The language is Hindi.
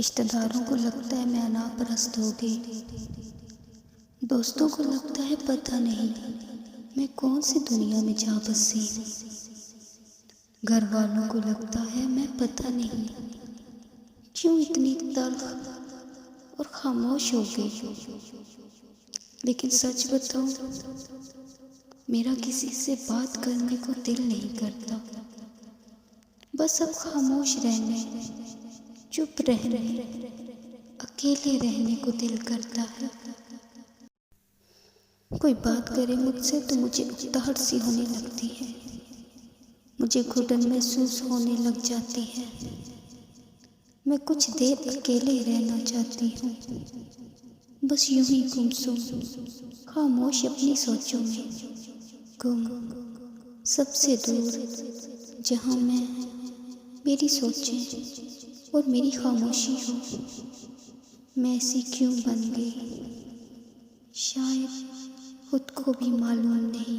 रिश्तेदारों को लगता है मैं अनापरस्त हो गई। दोस्तों को लगता है पता नहीं मैं कौन सी दुनिया में जा बसी। घर वालों को लगता है मैं पता नहीं क्यों इतनी तल्ख और खामोश हो गई। लेकिन सच बताऊं, मेरा किसी से बात करने को दिल नहीं करता। बस अब खामोश रहने, चुप रहने, अकेले रहने को दिल करता है। कोई बात करे मुझसे तो मुझे उकताहट सी होने लगती है, मुझे घुटन महसूस होने लग जाती है। मैं कुछ देर अकेले रहना चाहती हूँ, बस यूं ही गुमसुम खामोश अपनी सोचों में, गुम सबसे दूर जहाँ मैं, मेरी सोचें और मेरी खामोशी हो। मैं ऐसी क्यों बन गई, शायद खुद को भी मालूम नहीं।